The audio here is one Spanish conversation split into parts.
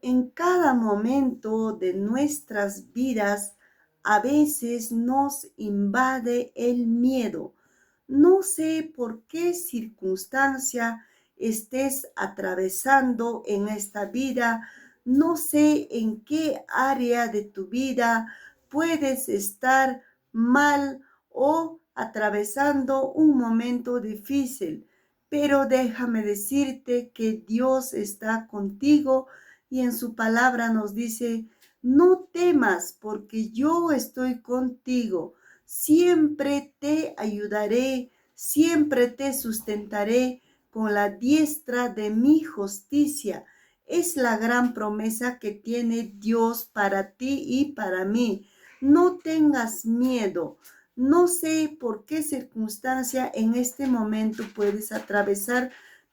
En cada momento de nuestras vidas, a veces nos invade el miedo. No sé por qué circunstancia estés atravesando en esta vida, no sé en qué área de tu vida puedes estar mal o atravesando un momento difícil, pero déjame decirte que Dios está contigo y en su palabra nos dice: no temas porque yo estoy contigo, siempre te ayudaré, siempre te sustentaré con la diestra de mi justicia. Es la gran promesa que tiene Dios para ti y para mí. No tengas miedo. No sé por qué circunstancia en este momento puedes atravesar,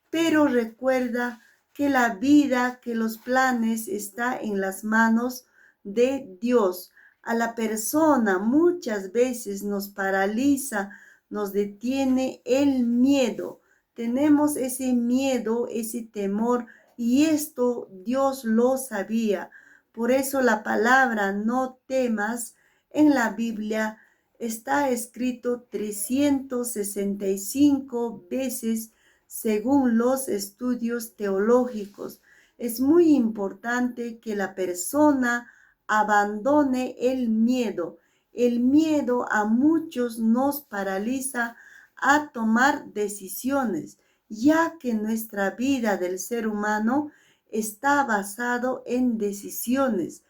pero recuerda que la vida, que los planes está en las manos de Dios. A la persona muchas veces nos paraliza, nos detiene el miedo. Tenemos ese miedo, ese temor, y esto Dios lo sabía. Por eso la palabra no temas en la Biblia está escrito 365 veces según los estudios teológicos. Es muy importante que la persona abandone el miedo. El miedo a muchos nos paraliza a tomar decisiones, ya que nuestra vida del ser humano está basado en decisiones.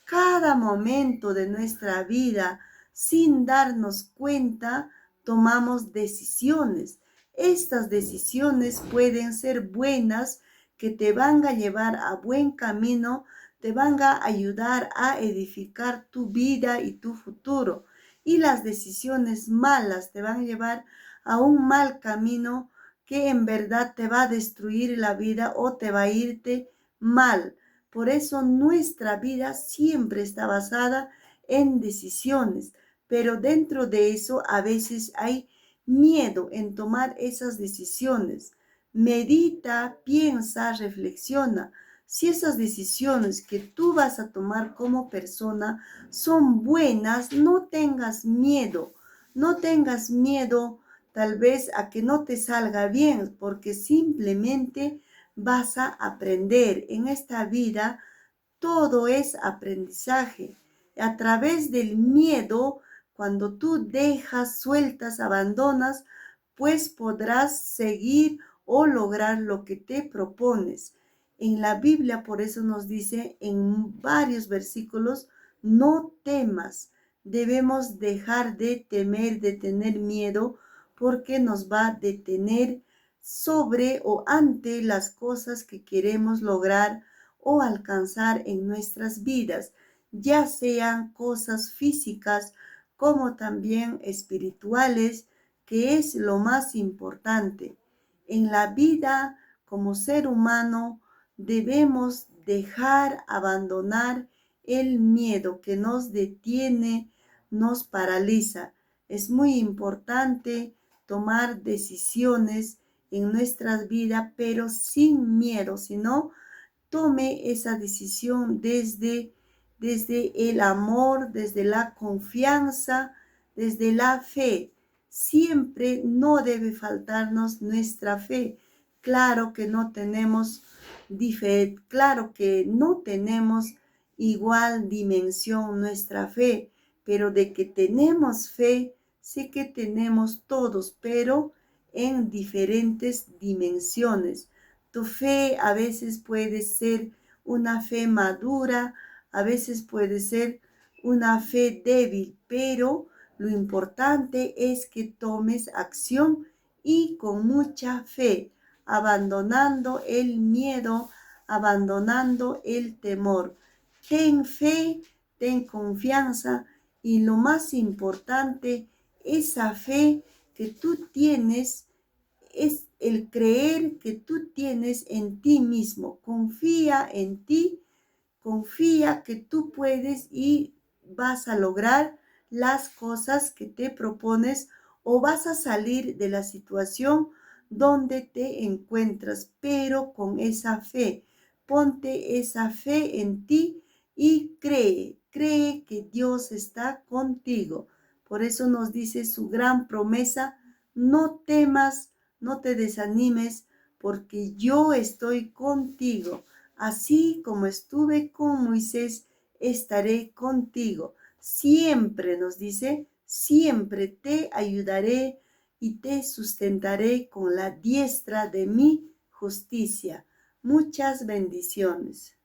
Cada momento de nuestra vida, sin darnos cuenta, tomamos decisiones. Estas decisiones pueden ser buenas, que te van a llevar a buen camino, te van a ayudar a edificar tu vida y tu futuro. Y las decisiones malas te van a llevar a un mal camino que en verdad te va a destruir la vida o te va a irte mal. Por eso nuestra vida siempre está basada en decisiones, pero dentro de eso a veces hay miedo en tomar esas decisiones. Medita, piensa, reflexiona. Si esas decisiones que tú vas a tomar como persona son buenas, no tengas miedo. No tengas miedo tal vez a que no te salga bien, porque simplemente vas a aprender. En esta vida todo es aprendizaje. A través del miedo, cuando tú dejas, sueltas, abandonas, pues podrás seguir o lograr lo que te propones. En la Biblia, por eso nos dice en varios versículos: no temas. Debemos dejar de temer, de tener miedo, porque nos va a detener sobre o ante las cosas que queremos lograr o alcanzar en nuestras vidas, ya sean cosas físicas como también espirituales, que es lo más importante. En la vida como ser humano debemos dejar, abandonar el miedo que nos detiene, nos paraliza. Es muy importante tomar decisiones en nuestras vidas, pero sin miedo, sino tome esa decisión desde el amor, desde la confianza, desde la fe. Siempre no debe faltarnos nuestra fe. Claro que no tenemos claro que no tenemos igual dimensión nuestra fe, pero de que tenemos fe, sí que tenemos todos, pero en diferentes dimensiones. Tu fe a veces puede ser una fe madura, a veces puede ser una fe débil, pero lo importante es que tomes acción y con mucha fe, abandonando el miedo, abandonando el temor. Ten fe, ten confianza, y lo más importante, esa fe que tú tienes es el creer que tú tienes en ti mismo. Confía en ti, confía que tú puedes y vas a lograr las cosas que te propones, o vas a salir de la situación donde te encuentras, pero con esa fe. ponte esa fe en ti y cree que Dios está contigo. Por eso nos dice su gran promesa, no temas, no te desanimes, porque yo estoy contigo. Así como estuve con Moisés, estaré contigo. Siempre nos dice, siempre te ayudaré y te sustentaré con la diestra de mi justicia. Muchas bendiciones.